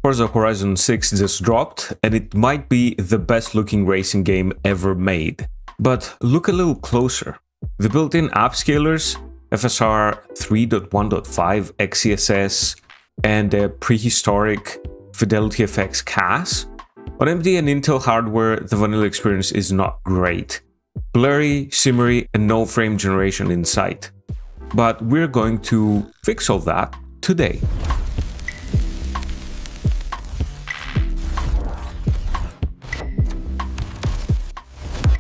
Forza Horizon 6 just dropped, and it might be the best looking racing game ever made. But look a little closer. The built-in upscalers, FSR4 XeSS, and the prehistoric Fidelity FX CAS. On AMD and Intel hardware, the vanilla experience is not great. Blurry, shimmery, and no frame generation in sight. But we're going to fix all that today.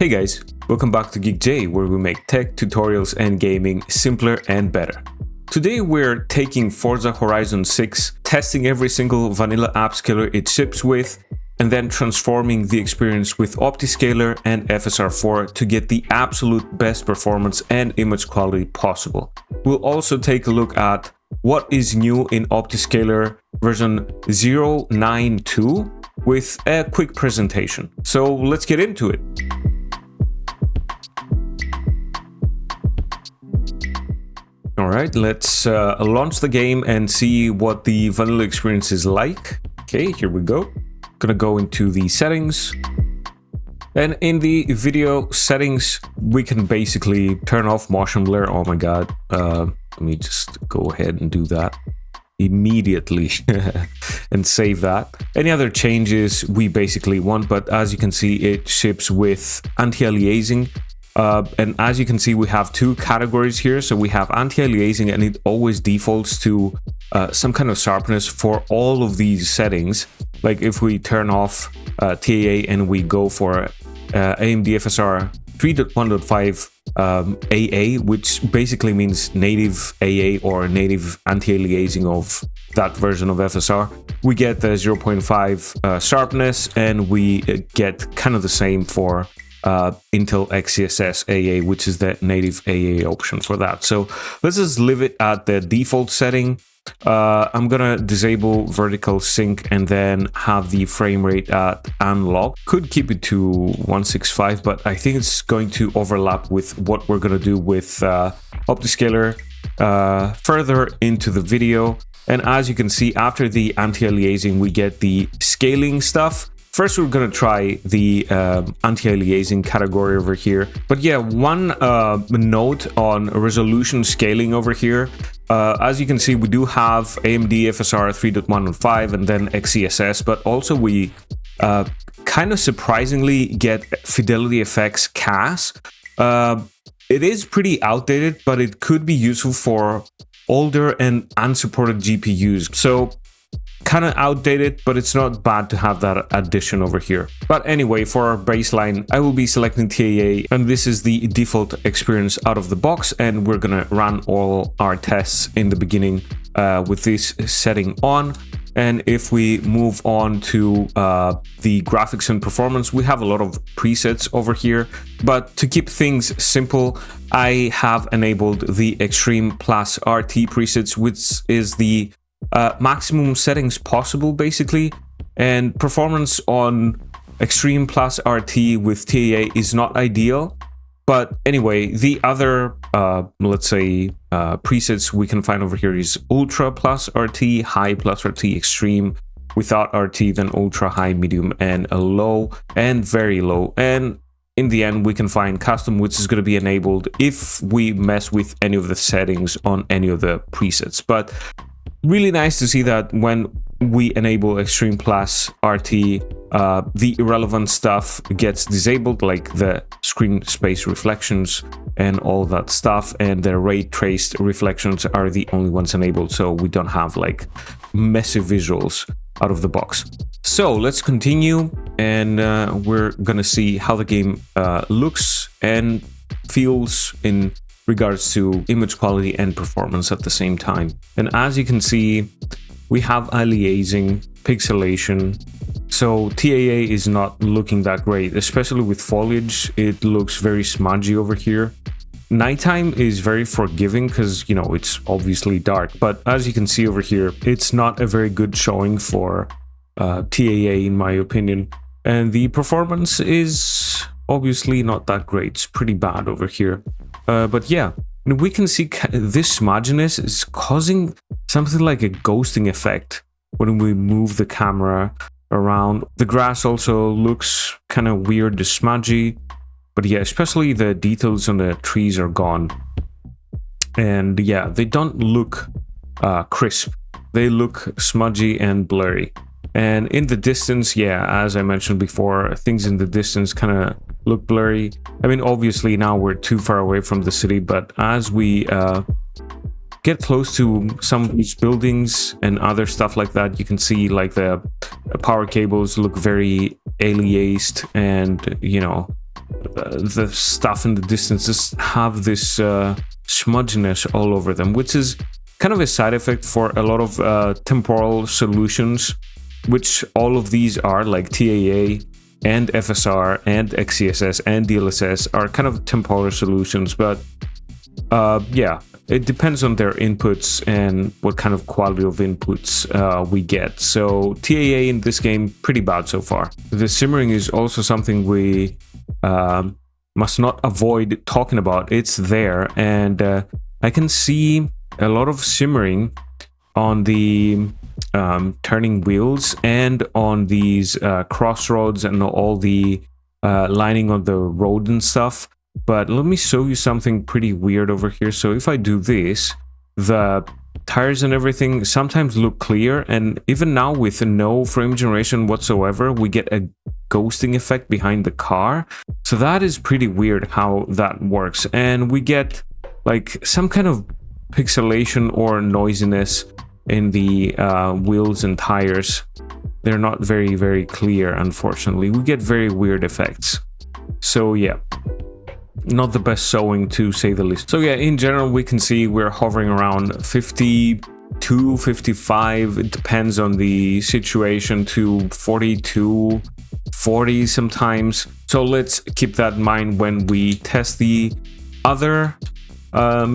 Hey guys, welcome back to GeekJ, where we make tech, tutorials, and gaming simpler and better. Today we're taking Forza Horizon 6, testing every single vanilla upscaler it ships with, and then transforming the experience with OptiScaler and FSR4 to get the absolute best performance and image quality possible. We'll also take a look at what is new in OptiScaler version 0.9.2 with a quick presentation. So let's get into it. Alright, let's launch the game and see what the vanilla experience is like. Okay, here we go. Gonna go into the settings. And in the video settings, we can basically turn off motion blur. Oh my god. Let me just go ahead and do that immediately and save that. Any other changes we basically want, but as you can see, it ships with anti-aliasing. And as you can see, we have two categories here. So we have anti-aliasing, and it always defaults to some kind of sharpness for all of these settings. Like if we turn off TAA and we go for AMD FSR 3.1.5 AA, which basically means native AA or native anti-aliasing of that version of FSR, we get the 0.5 sharpness, and we get kind of the same for Intel XeSS AA, which is the native AA option for that. So let's just leave it at the default setting. I'm gonna disable vertical sync and then have the frame rate at unlock. Could keep it to 165, but I think it's going to overlap with what we're gonna do with OptiScaler further into the video. And as you can see, after the anti-aliasing, we get the scaling stuff. First, we're going to try the anti-aliasing category over here. But yeah, one note on resolution scaling over here. As you can see, we do have AMD FSR 3.1.5 and then XeSS, but also we kind of surprisingly get Fidelity FX CAS. It is pretty outdated, but it could be useful for older and unsupported GPUs. So kind of outdated, but it's not bad to have that addition over here. But anyway, for our baseline, I will be selecting TAA, and this is the default experience out of the box, and we're gonna run all our tests in the beginning with this setting on. And if we move on to the graphics and performance, we have a lot of presets over here, but to keep things simple, I have enabled the Extreme+RT presets, which is the maximum settings possible basically, and performance on Extreme+RT with TAA is not ideal. But anyway, the other let's say presets we can find over here is Ultra+RT, High+RT, Extreme, without RT, then Ultra, High, Medium, and a Low, and Very Low. And in the end, we can find Custom, which is going to be enabled if we mess with any of the settings on any of the presets. But really nice to see that when we enable Extreme+RT, the irrelevant stuff gets disabled, like the screen space reflections and all that stuff, and the ray traced reflections are the only ones enabled, so we don't have like messy visuals out of the box. So let's continue, and we're gonna see how the game looks and feels in regards to image quality and performance at the same time. And as you can see, we have aliasing, pixelation, so TAA is not looking that great, especially with foliage. It looks very smudgy over here. Nighttime is very forgiving because, you know, it's obviously dark, but as you can see over here, it's not a very good showing for TAA in my opinion. And the performance is obviously not that great. It's pretty bad over here. But yeah, we can see this smudginess is causing something like a ghosting effect when we move the camera around. The grass also looks kind of weird, smudgy, but yeah, especially the details on the trees are gone. And yeah, they don't look crisp. They look smudgy and blurry. And in the distance, yeah, as I mentioned before, things in the distance kind of look blurry. I mean, obviously now we're too far away from the city, but as we get close to some of these buildings and other stuff like that, you can see like the power cables look very aliased, and you know, the stuff in the distance just have this smudginess all over them, which is kind of a side effect for a lot of temporal solutions, which all of these are, like TAA and FSR and XeSS and DLSS are kind of temporal solutions. But yeah, it depends on their inputs and what kind of quality of inputs we get. So TAA in this game, pretty bad so far. The shimmering is also something we must not avoid talking about. It's there, and I can see a lot of shimmering on the turning wheels and on these crossroads and all the lining on the road and stuff. But let me show you something pretty weird over here. So if I do this, the tires and everything sometimes look clear, and even now with no frame generation whatsoever, we get a ghosting effect behind the car. So that is pretty weird how that works, and we get like some kind of pixelation or noisiness in the wheels and tires. They're not very clear, unfortunately. We get very weird effects. So yeah, not the best showing, to say the least. So yeah, in general, we can see we're hovering around 52, 55, it depends on the situation, to 42, 40 sometimes. So let's keep that in mind when we test the other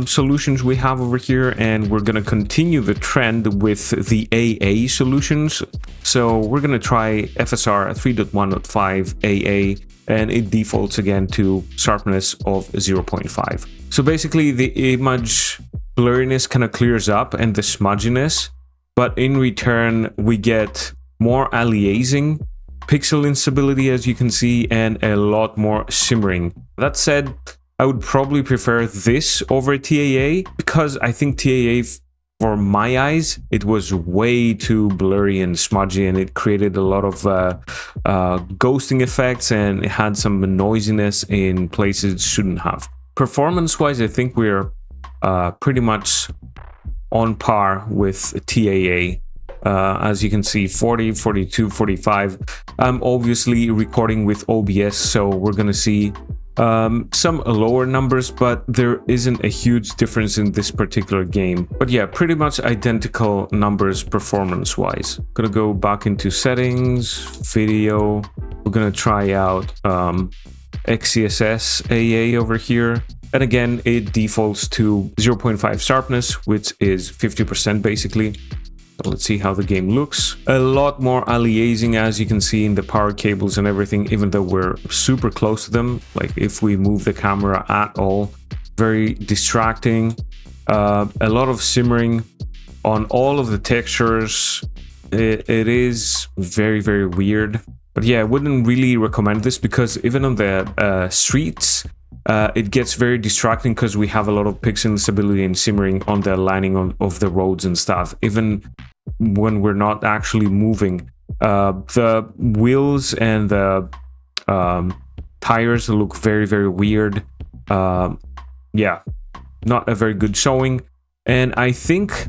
solutions we have over here, and we're going to continue the trend with the AA solutions. So we're going to try FSR 3.1.5 AA, and it defaults again to sharpness of 0.5. So basically the image blurriness kind of clears up and the smudginess, but in return we get more aliasing, pixel instability as you can see, and a lot more shimmering. That said, I would probably prefer this over TAA, because I think TAA, for my eyes, it was way too blurry and smudgy, and it created a lot of ghosting effects, and it had some noisiness in places it shouldn't have. Performance-wise, I think we're pretty much on par with TAA. As you can see, 40, 42, 45. I'm obviously recording with OBS, so we're gonna see some lower numbers, but there isn't a huge difference in this particular game. But yeah, pretty much identical numbers performance wise. Gonna go back into settings, video. We're gonna try out XeSS AA over here, and again it defaults to 0.5 sharpness, which is 50% basically. So let's see how the game looks. A lot more aliasing, as you can see, in the power cables and everything, even though we're super close to them. Like if we move the camera at all, very distracting. A lot of shimmering on all of the textures. It is very weird. But yeah, I wouldn't really recommend this, because even on the streets, it gets very distracting because we have a lot of pixel instability and shimmering on the lining of the roads and stuff, even when we're not actually moving. The wheels and the tires look very weird. Yeah, not a very good showing. And I think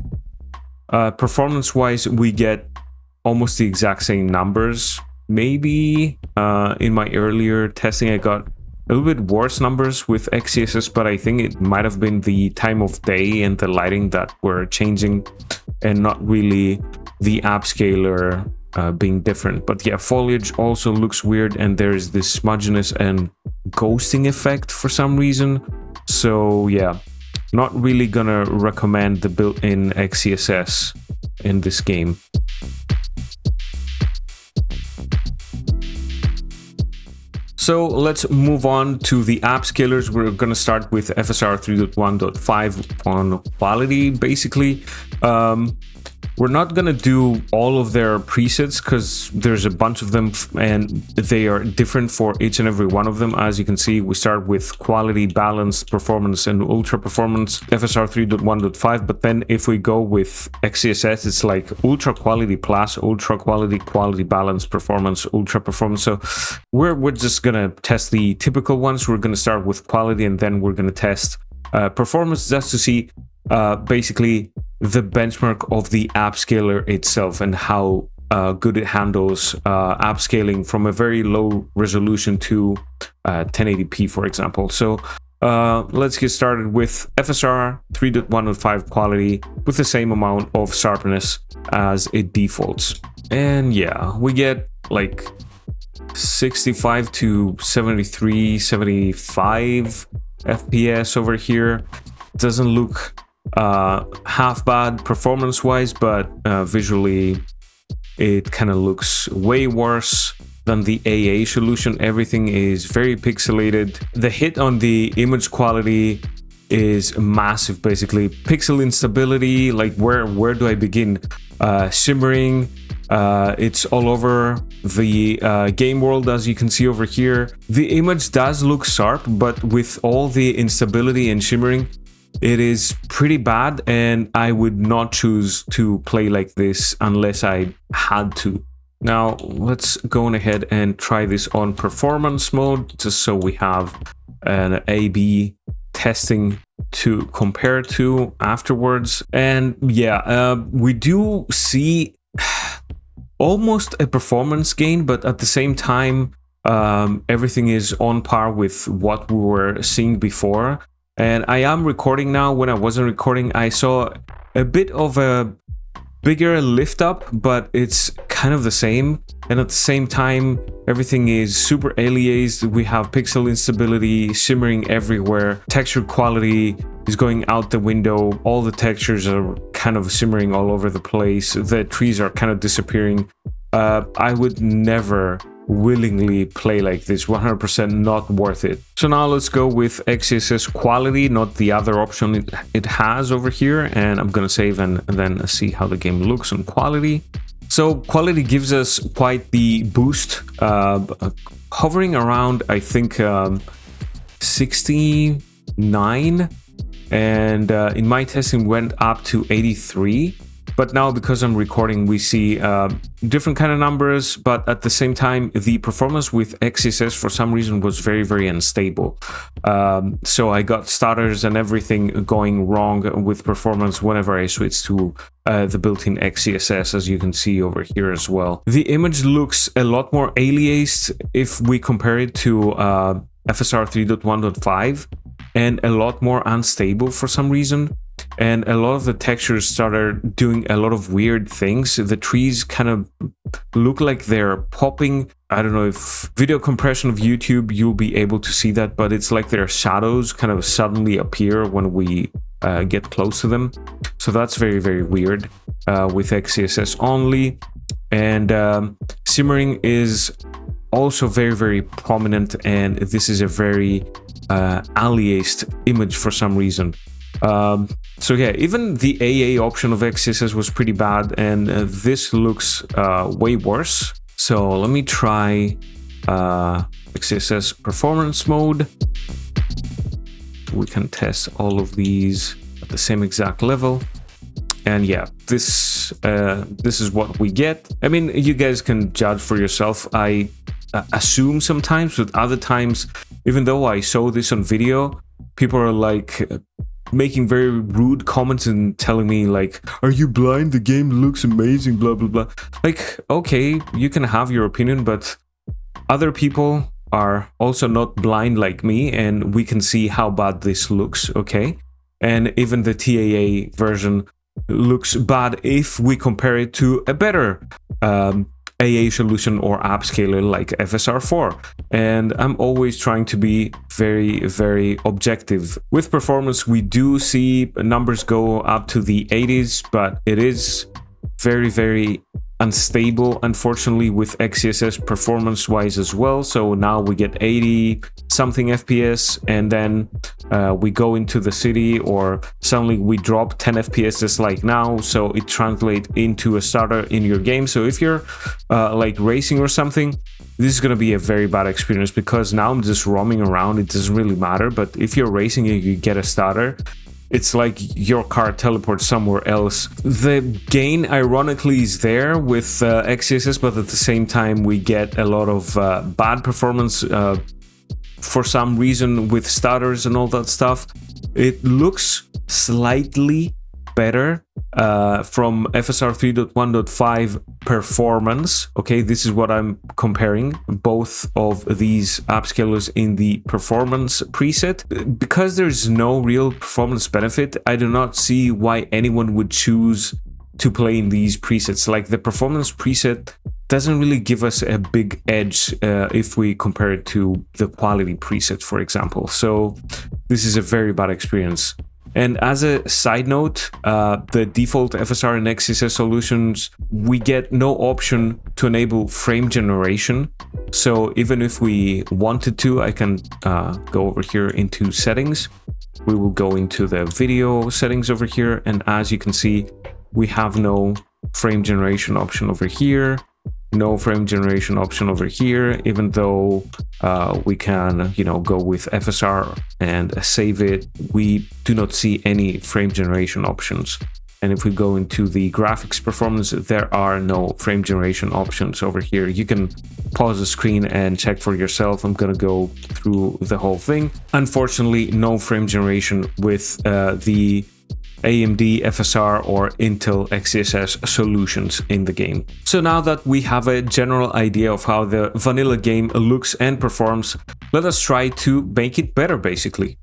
performance wise we get almost the exact same numbers. Maybe in my earlier testing I got a little bit worse numbers with XeSS, but I think it might have been the time of day and the lighting that were changing, and not really the upscaler being different. But yeah, foliage also looks weird, and there's this smudginess and ghosting effect for some reason. So yeah, not really gonna recommend the built-in XeSS in this game. So let's move on to the upscalers. We're going to start with FSR 3.1.5 on quality, basically. We're not gonna do all of their presets because there's a bunch of them and they are different for each and every one of them. As you can see, we start with quality, balance, performance, and ultra performance, FSR 3.1.5. But then if we go with XeSS, it's like ultra quality plus, ultra quality, quality balance, performance, ultra performance. So we're just gonna test the typical ones. We're gonna start with quality and then we're gonna test performance just to see basically the benchmark of the upscaler itself and how good it handles upscaling from a very low resolution to 1080p, for example. So let's get started with FSR 3.1.5 quality with the same amount of sharpness as it defaults. And yeah, we get like 65 to 73, 75 FPS over here. Doesn't look half bad performance wise, but visually it kind of looks way worse than the AA solution. Everything is very pixelated. The hit on the image quality is massive. Basically pixel instability, like where do I begin? Shimmering, it's all over the game world, as you can see over here. The image does look sharp, but with all the instability and shimmering, it is pretty bad, and I would not choose to play like this unless I had to. Now let's go on ahead and try this on performance mode, just so we have an A/B testing to compare to afterwards. And yeah, we do see almost a performance gain, but at the same time everything is on par with what we were seeing before. And I am recording now. When I wasn't recording, I saw a bit of a bigger lift up, but it's kind of the same. And at the same time, everything is super aliased. We have pixel instability, shimmering everywhere. Texture quality is going out the window. All the textures are kind of shimmering all over the place. The trees are kind of disappearing. I would never willingly play like this. 100% not worth it. So now let's go with XeSS Quality, not the other option it has over here, and I'm gonna save and then see how the game looks on quality. So quality gives us quite the boost, hovering around I think 69, and in my testing went up to 83. But now, because I'm recording, we see different kind of numbers, but at the same time, the performance with XeSS for some reason was very, very unstable. So I got stutters and everything going wrong with performance whenever I switched to the built-in XeSS, as you can see over here as well. The image looks a lot more aliased if we compare it to FSR 3.1.5, and a lot more unstable for some reason. And a lot of the textures started doing a lot of weird things. The trees kind of look like they're popping. I don't know if video compression of YouTube, you'll be able to see that, but it's like their shadows kind of suddenly appear when we get close to them. So that's very, very weird with XeSS only. And shimmering is also very, very prominent, and this is a very aliased image for some reason. So yeah, even the AA option of XeSS was pretty bad, and this looks way worse. So let me try XeSS performance mode. We can test all of these at the same exact level. And yeah, this is what we get. I mean, you guys can judge for yourself. I assume sometimes, but other times, even though I saw this on video, people are like making very rude comments and telling me like, are you blind? The game looks amazing, blah, blah, blah. Like, okay, you can have your opinion, but other people are also not blind like me, and we can see how bad this looks, okay? And even the TAA version looks bad if we compare it to a better AA solution or upscaler like FSR4. And I'm always trying to be very, very objective. With performance, we do see numbers go up to the 80s, but it is very, very unstable, unfortunately, with XeSS performance-wise as well. So now we get 80 something FPS, and then we go into the city, or suddenly we drop 10 FPS just like now, so it translates into a stutter in your game. So if you're like racing or something, this is going to be a very bad experience, because now I'm just roaming around. It doesn't really matter. But if you're racing and you get a stutter, it's like your car teleports somewhere else. The gain, ironically, is there with XeSS, but at the same time, we get a lot of bad performance for some reason with stutters and all that stuff. It looks slightly better from FSR 3.1.5 performance. Okay, this is what I'm comparing, both of these upscalers in the performance preset. Because there's no real performance benefit, I do not see why anyone would choose to play in these presets. Like, the performance preset doesn't really give us a big edge if we compare it to the quality preset, for example. So this is a very bad experience. And as a side note, the default FSR and XeSS solutions, we get no option to enable frame generation. So even if we wanted to, I can go over here into settings. We will go into the video settings over here. And as you can see, we have no frame generation option over here. No frame generation option over here, even though we can, go with FSR and save it. We do not see any frame generation options. And if we go into the graphics performance, there are no frame generation options over here. You can pause the screen and check for yourself. I'm gonna go through the whole thing. Unfortunately, no frame generation with the AMD FSR or Intel XeSS solutions in the game. So now that we have a general idea of how the vanilla game looks and performs, let us try to make it better, basically.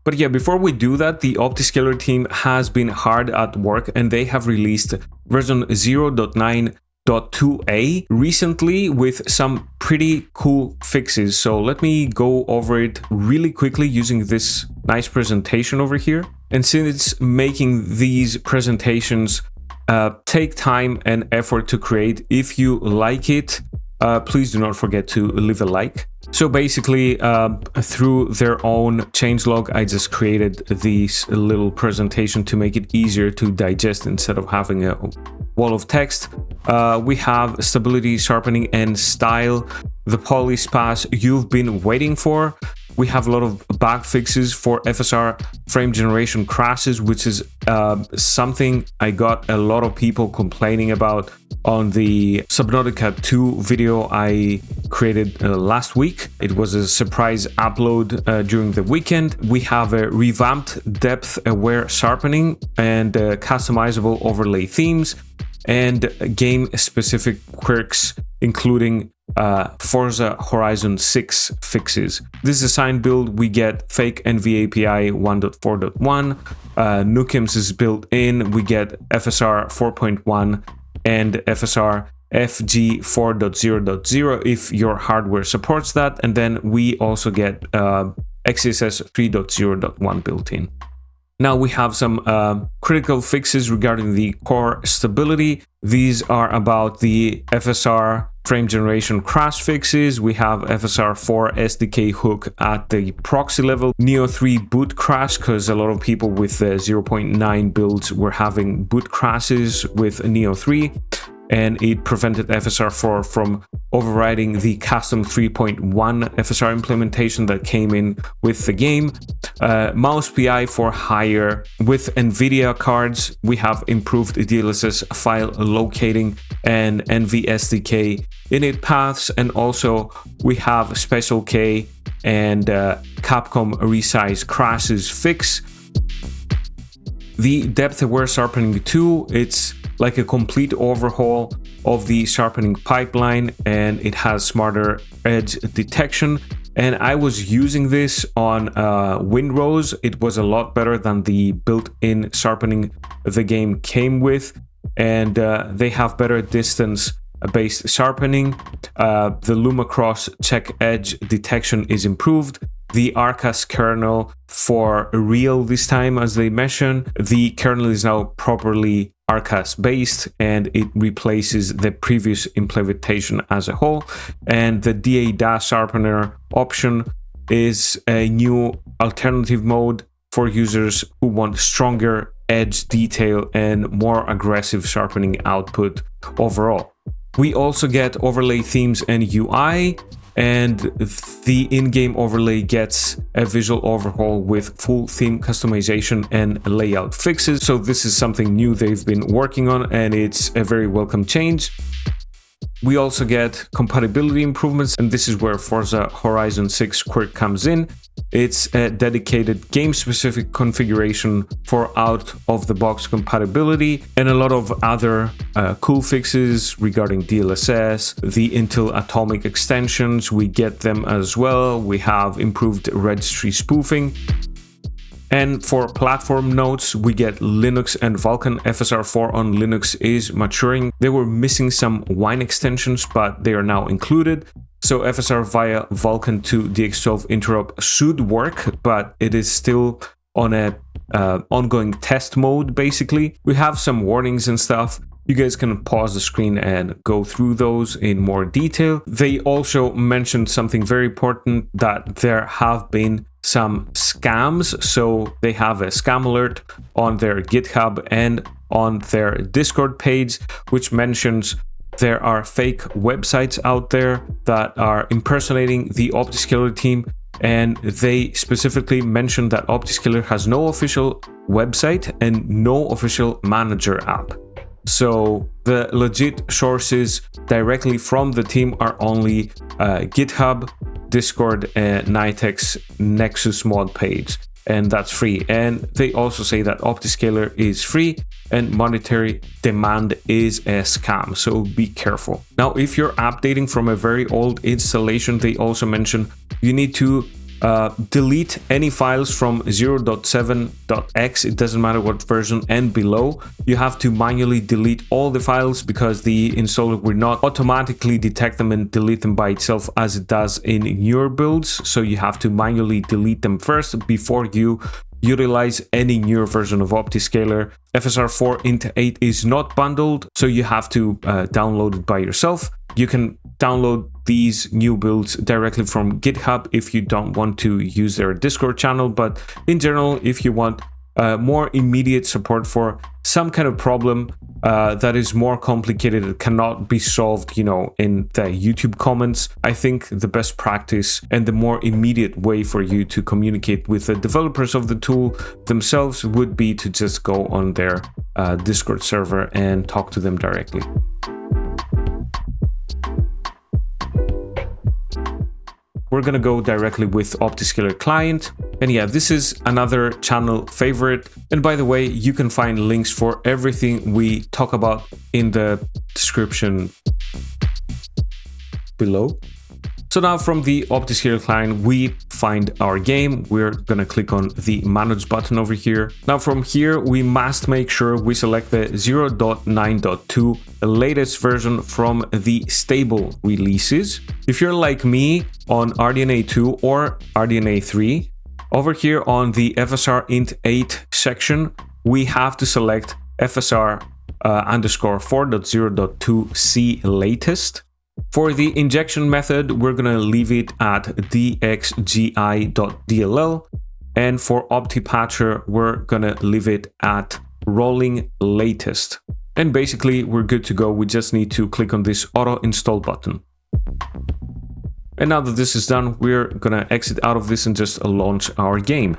But yeah, before we do that, the OptiScaler team has been hard at work, and they have released version 0.9.2a recently with some pretty cool fixes. So let me go over it really quickly using this nice presentation over here. And since making these presentations take time and effort to create, if you like it, please do not forget to leave a like. So basically, through their own changelog, I just created this little presentation to make it easier to digest instead of having a wall of text. We have stability, sharpening, and style, the polish pass you've been waiting for. We have a lot of bug fixes for FSR frame generation crashes, which is something I got a lot of people complaining about on the Subnautica 2 video I created last week. It was a surprise upload during the weekend. We have a revamped depth-aware sharpening and customizable overlay themes and game-specific quirks, including Forza Horizon 6 fixes. This is a signed build. We get fake NV API 1.4.1. Nukems is built in. We get FSR 4.1 and FSR FG4.0.0 if your hardware supports that. And then we also get XeSS 3.0.1 built in. Now we have some critical fixes regarding the core stability. These are about the FSR frame generation crash fixes. We have FSR4 SDK hook at the proxy level, Neo 3 boot crash, because a lot of people with 0.9 builds were having boot crashes with Neo 3. And it prevented FSR4 from overriding the custom 3.1 FSR implementation that came in with the game. Mouse PI for hire. With NVIDIA cards, we have improved DLSS file locating and NVSDK init paths, and also we have Special K and Capcom resize crashes fix. The depth-aware sharpening 2, it's like a complete overhaul of the sharpening pipeline, and it has smarter edge detection. And I was using this on Windrose. It was a lot better than the built-in sharpening the game came with, and they have better distance-based sharpening. The Lumacross check edge detection is improved. the Arcas kernel for real this time, as they mentioned. The kernel is now properly Arcas based, and it replaces the previous implementation as a whole. And the DA sharpener option is a new alternative mode for users who want stronger edge detail and more aggressive sharpening output overall. We also get overlay themes and UI, and the in-game overlay gets a visual overhaul with full theme customization and layout fixes. So this is something new they've been working on, and it's a very welcome change. We also get compatibility improvements, and this is where Forza Horizon 6 quirk comes in. It's a dedicated game-specific configuration for out-of-the-box compatibility, and a lot of other cool fixes regarding DLSS, the Intel Atomic extensions, we get them as well. We have improved registry spoofing. And for platform notes, we get Linux and Vulkan. FSR4 on Linux is maturing. They were missing some Wine extensions, but they are now included. So FSR via Vulkan to DX12 interrupt should work, but it is still on a ongoing test mode, basically. We have some warnings and stuff. You guys can pause the screen and go through those in more detail. They also mentioned something very important, that there have been some scams. So they have a scam alert on their GitHub and on their Discord page, which mentions there are fake websites out there that are impersonating the OptiScaler team. And they specifically mentioned that OptiScaler has no official website and no official manager app. So the legit sources directly from the team are only GitHub, Discord, and Nitex Nexus mod page, and that's free. And they also say that OptiScaler is free and monetary demand is a scam, so be careful. Now, if you're updating from a very old installation, they also mention you need to delete any files from 0.7.x, it doesn't matter what version, and below. You have to manually delete all the files because the installer will not automatically detect them and delete them by itself as it does in newer builds. So you have to manually delete them first before you utilize any newer version of OptiScaler. FSR4 Int 8 is not bundled, so you have to download it by yourself. You can download these new builds directly from GitHub if you don't want to use their Discord channel, but in general, if you want more immediate support for some kind of problem that is more complicated, it cannot be solved, in the YouTube comments, I think the best practice and the more immediate way for you to communicate with the developers of the tool themselves would be to just go on their Discord server and talk to them directly. We're going to go directly with OptiScaler-Client. And yeah, this is another channel favorite. And by the way, you can find links for everything we talk about in the description below. So now from the OptiScaler-Client, we find our game. We're going to click on the Manage button over here. Now from here, we must make sure we select the 0.9.2, the latest version from the stable releases. If you're like me on RDNA 2 or RDNA 3, over here on the FSR Int 8 section, we have to select FSR underscore 4.0.2C latest. For the injection method, we're going to leave it at dxgi.dll, and for OptiPatcher, we're going to leave it at rolling latest. And basically, we're good to go. We just need to click on this auto install button. And now that this is done, we're going to exit out of this and just launch our game.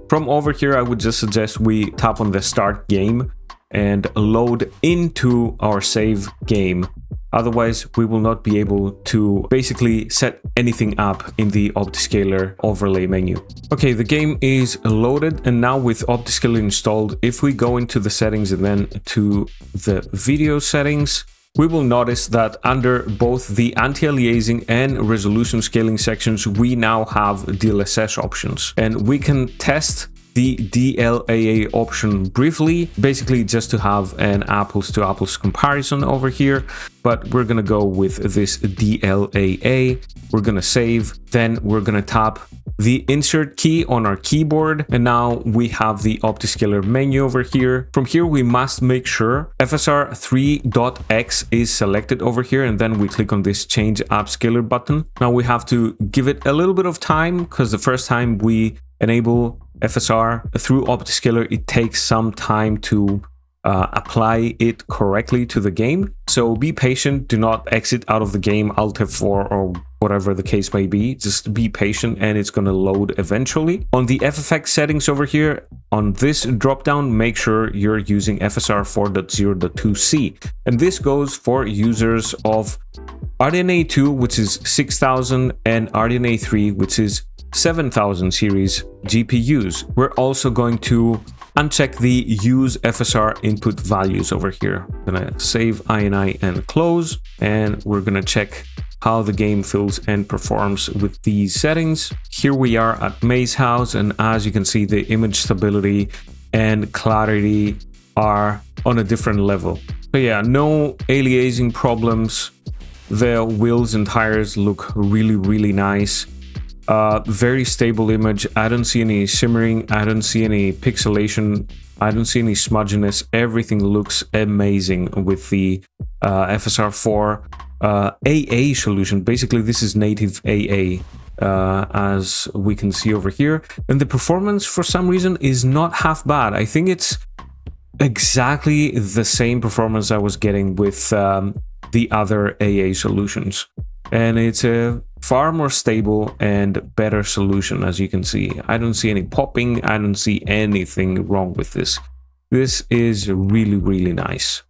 From over here, I would just suggest we tap on the start game and load into our save game. Otherwise, we will not be able to basically set anything up in the OptiScaler overlay menu. Okay, the game is loaded, and now with OptiScaler installed, if we go into the settings and then to the video settings, we will notice that under both the anti-aliasing and resolution scaling sections, we now have DLSS options, and we can test the DLAA option briefly, basically just to have an apples to apples comparison over here, but we're gonna go with this DLAA. We're gonna save, then we're gonna tap the insert key on our keyboard, and now we have the OptiScaler menu over here. From here we must make sure FSR3.x is selected over here, and then we click on this change upscaler button. Now we have to give it a little bit of time, because the first time we enable FSR through OptiScaler, it takes some time to apply it correctly to the game. So be patient, do not exit out of the game, Alt F4 or whatever the case may be. Just be patient and it's going to load eventually. On the FFX settings over here, on this dropdown, make sure you're using FSR4.0.2c. And this goes for users of RDNA 2, which is 6000, and RDNA 3, which is 7000 series GPUs. We're also going to uncheck the use FSR input values over here. I'm gonna save INI and close, and we're gonna check how the game feels and performs with these settings. Here we are at Maze House, and as you can see, the image stability and clarity are on a different level. So yeah, no aliasing problems. The wheels and tires look really nice. Very stable image. I don't see any shimmering, I don't see any pixelation, I don't see any smudginess. Everything looks amazing with the FSR4 AA solution. Basically this is native AA, as we can see over here, and the performance for some reason is not half bad. I think it's exactly the same performance I was getting with the other AA solutions, and it's a far more stable and better solution. As you can see, I don't see any popping, I don't see anything wrong with this. This is really nice.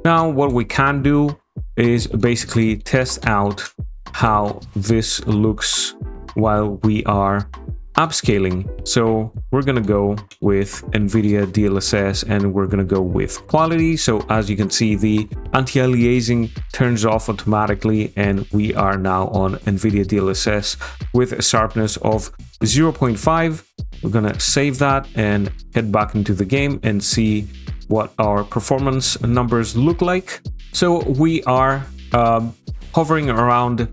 Now what we can do is basically test out how this looks while we are upscaling. So we're gonna go with NVIDIA DLSS, and we're gonna go with quality. So as you can see, the anti-aliasing turns off automatically, and we are now on NVIDIA DLSS with a sharpness of 0.5. We're gonna save that and head back into the game and see what our performance numbers look like. So we are hovering around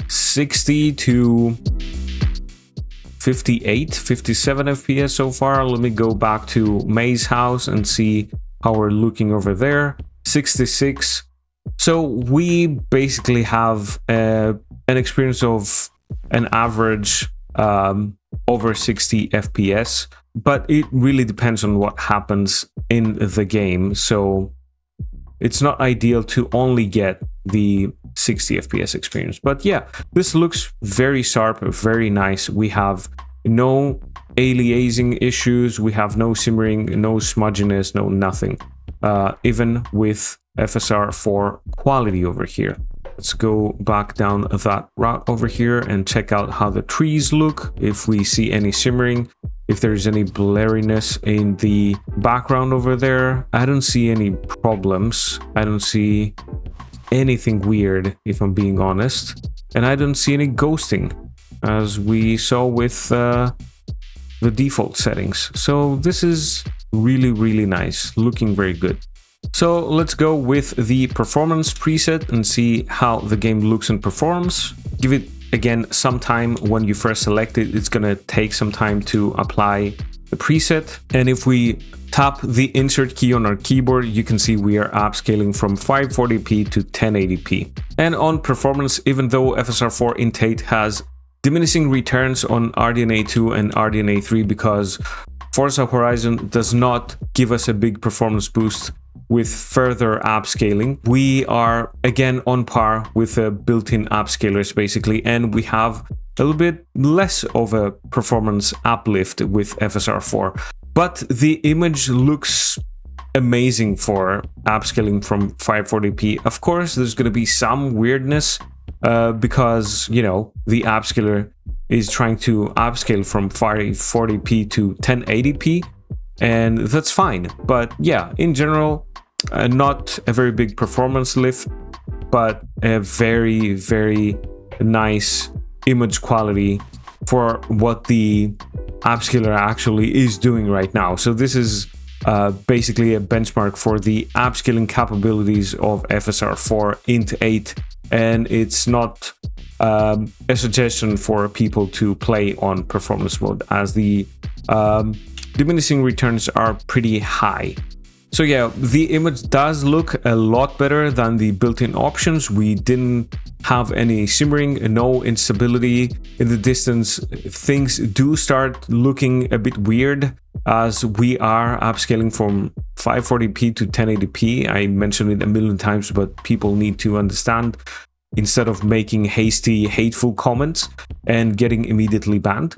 60 to 58, 57 FPS so far. Let me go back to Maze House and see how we're looking over there. 66. So we basically have an experience of an average over 60 FPS, but it really depends on what happens in the game. So it's not ideal to only get the 60 FPS experience. But yeah, this looks very sharp, very nice. We have no aliasing issues, we have no simmering, no smudginess, no nothing, even with FSR4 quality over here. Let's go back down that route over here and check out how the trees look, if we see any shimmering, if there's any blurriness in the background over there. I don't see any problems. I don't see anything weird, if I'm being honest. And I don't see any ghosting, as we saw with the default settings. So this is really nice, looking very good. So let's go with the performance preset and see how the game looks and performs. Give it again some time. When you first select it, it's gonna take some time to apply the preset. And if we tap the insert key on our keyboard, you can see we are upscaling from 540p to 1080p. And on performance, even though FSR4 Int8 has diminishing returns on RDNA 2 and RDNA 3 because Forza Horizon does not give us a big performance boost with further upscaling, we are again on par with the built-in upscalers basically, and we have a little bit less of a performance uplift with FSR4. But the image looks amazing for upscaling from 540p. Of course, there's going to be some weirdness because, you know, the upscaler is trying to upscale from 540p to 1080p, and that's fine. But yeah, in general, not a very big performance lift, but a very nice image quality for what the Upscaler actually is doing right now. So this is basically a benchmark for the upscaling capabilities of FSR4 Int 8, and it's not a suggestion for people to play on performance mode, as the diminishing returns are pretty high. So yeah, the image does look a lot better than the built-in options. We didn't have any shimmering, no instability in the distance. Things do start looking a bit weird as we are upscaling from 540p to 1080p. I mentioned it a million times, but people need to understand, instead of making hasty, hateful comments and getting immediately banned.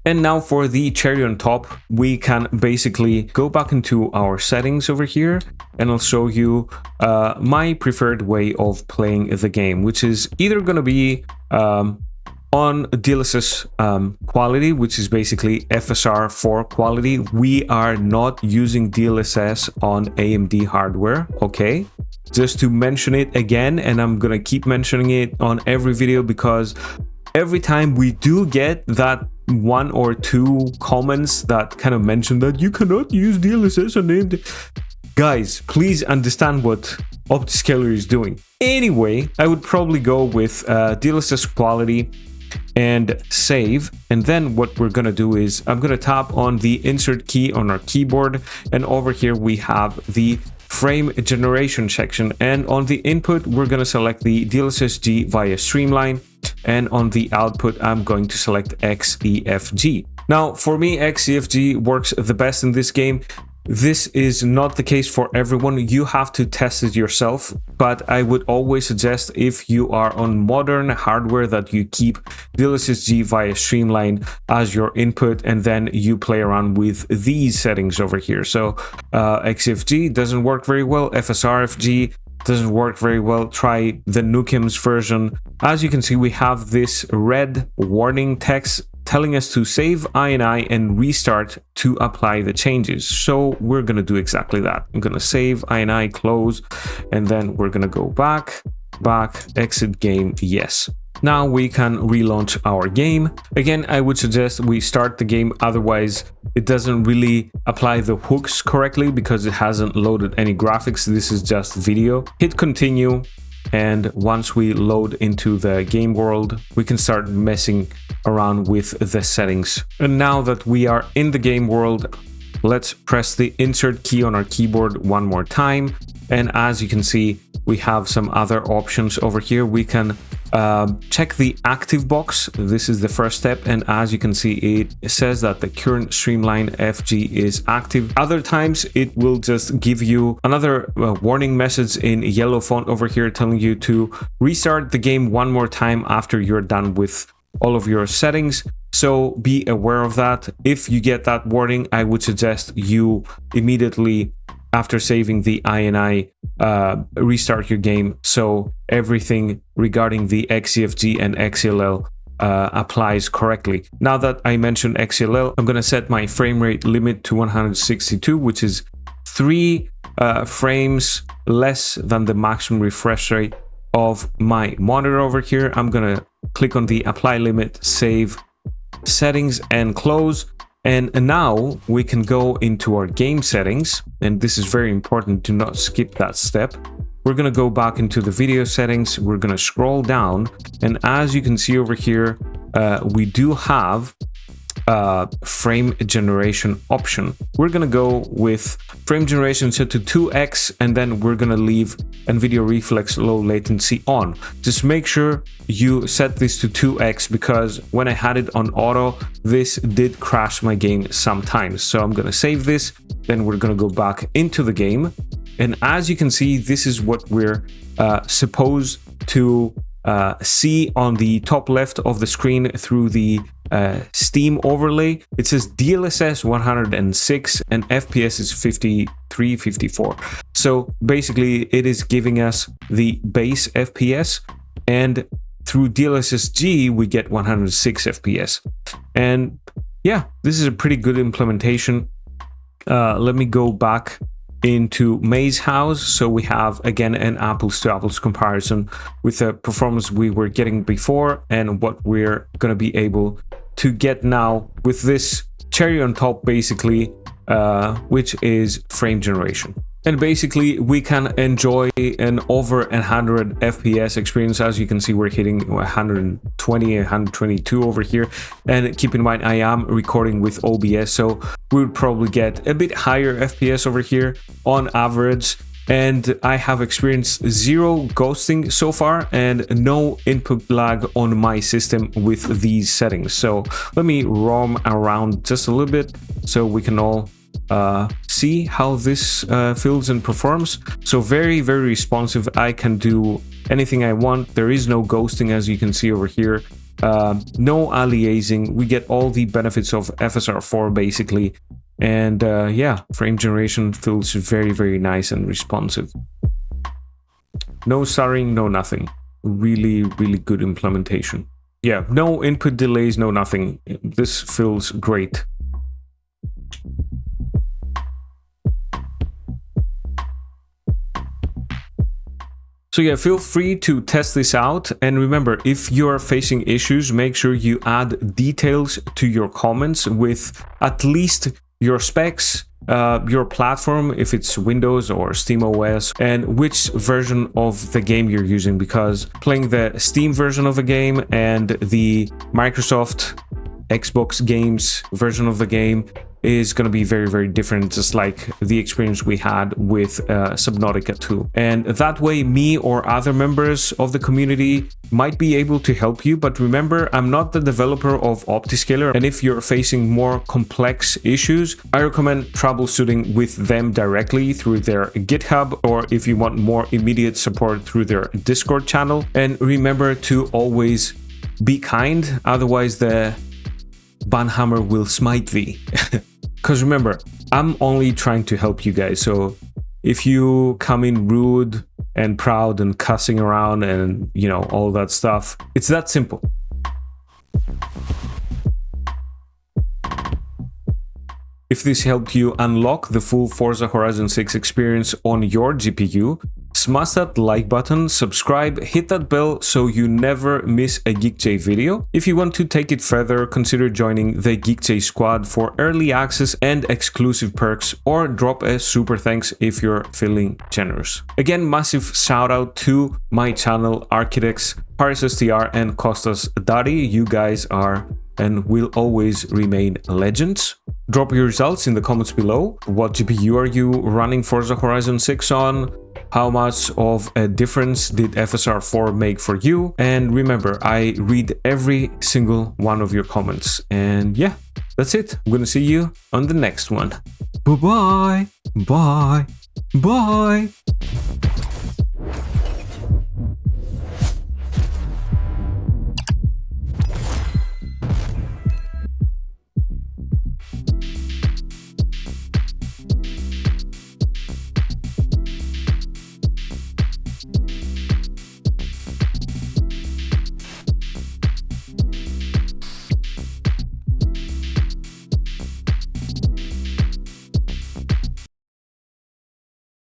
And now for the cherry on top, we can basically go back into our settings over here, and I'll show you my preferred way of playing the game, which is either going to be on DLSS quality, which is basically FSR4 quality. We are not using DLSS on AMD hardware, okay? Just to mention it again, and I'm going to keep mentioning it on every video, because every time we do get that one or two comments that kind of mention that you cannot use DLSS on AMD. Guys, please understand what OptiScaler is doing. Anyway, I would probably go with DLSS quality and save. And then what we're going to do is I'm going to tap on the insert key on our keyboard, and over here we have the frame generation section, and on the input we're going to select the DLSS G via Streamline, and on the output I'm going to select XeFG. Now for me, XeFG works the best in this game. This is not the case for everyone. You have to test it yourself, but I would always suggest, if you are on modern hardware, that you keep DLSS G via Streamline as your input, and then you play around with these settings over here. So XeFG doesn't work very well, FSRFG doesn't work very well. Try the Nukem's version. As you can see, we have this red warning text telling us to save INI and restart to apply the changes. So we're going to do exactly that. I'm going to save INI, close, and then we're going to go back, exit game, yes. Now we can relaunch our game. Again, I would suggest we start the game, otherwise it doesn't really apply the hooks correctly because it hasn't loaded any graphics. This is just video. Hit continue, and once we load into the game world, we can start messing around with the settings. And now that we are in the game world, let's press the insert key on our keyboard one more time. And as you can see, we have some other options over here. We can check the active box. This is the first step, and as you can see, it says that the current Streamline FG is active. Other times it will just give you another warning message in yellow font over here telling you to restart the game one more time after you're done with all of your settings. So be aware of that. If you get that warning, I would suggest you immediately, after saving the INI, restart your game, so everything regarding the XeFG and XeLL applies correctly. Now that I mentioned XeLL, I'm going to set my frame rate limit to 162, which is 3 frames less than the maximum refresh rate of my monitor over here. I'm going to click on the apply limit, save settings, and close. And now we can go into our game settings, and this is very important to not skip that step. We're going to go back into the video settings. We're going to scroll down, and as you can see over here, we do have frame generation option. We're going to go with frame generation set to 2x, and then we're going to leave NVIDIA Reflex low latency on. Just make sure you set this to 2x, because when I had it on auto, this did crash my game sometimes. So I'm going to save this, then we're going to go back into the game, and as you can see, this is what we're supposed to see on the top left of the screen through the Steam overlay. It says DLSS 106 and FPS is 53, 54. So basically it is giving us the base FPS, and through DLSS G we get 106 FPS. And yeah, this is a pretty good implementation. Let me go back into Maze House. So we have again an apples to apples comparison with the performance we were getting before and what we're going to be able to get now with this cherry on top, basically, which is frame generation. And basically we can enjoy an over 100 FPS experience. As you can see, we're hitting 120, 122 over here. And keep in mind, I am recording with OBS, so we would probably get a bit higher FPS over here on average. And I have experienced 0 ghosting so far and no input lag on my system with these settings. So let me roam around just a little bit so we can all see how this feels and performs. So very, very responsive. I can do anything I want. There is no ghosting, as you can see over here. No aliasing. We get all the benefits of FSR4 basically. And yeah, frame generation feels very, very nice and responsive. No stuttering, no nothing. Really, really good implementation. Yeah, no input delays, no nothing. This feels great. So yeah, feel free to test this out. And remember, if you're facing issues, make sure you add details to your comments with at least your specs, your platform, if it's Windows or Steam OS, and which version of the game you're using, because playing the Steam version of the game and the Microsoft Xbox games version of the game is going to be very, very different, just like the experience we had with Subnautica 2. And that way, me or other members of the community might be able to help you. But remember, I'm not the developer of OptiScaler, and if you're facing more complex issues, I recommend troubleshooting with them directly through their GitHub, or if you want more immediate support, through their Discord channel. And remember to always be kind, otherwise the banhammer will smite thee. Because remember, I'm only trying to help you guys. So if you come in rude and proud and cussing around and, you know, all that stuff, it's that simple. If this helped you unlock the full Forza Horizon 6 experience on your GPU, smash that like button, subscribe, hit that bell so you never miss a GeekJ video. If you want to take it further, consider joining the GeekJ squad for early access and exclusive perks, or drop a super thanks if you're feeling generous. Again, massive shout out to my channel architects Paris STR and Kostas Dari. You guys are and will always remain legends. Drop your results in the comments below. What GPU are you running Forza Horizon 6 on? How much of a difference did FSR4 make for you? And remember, I read every single one of your comments. And yeah, that's it. I'm gonna see you on the next one. Bye-bye. Bye. Bye.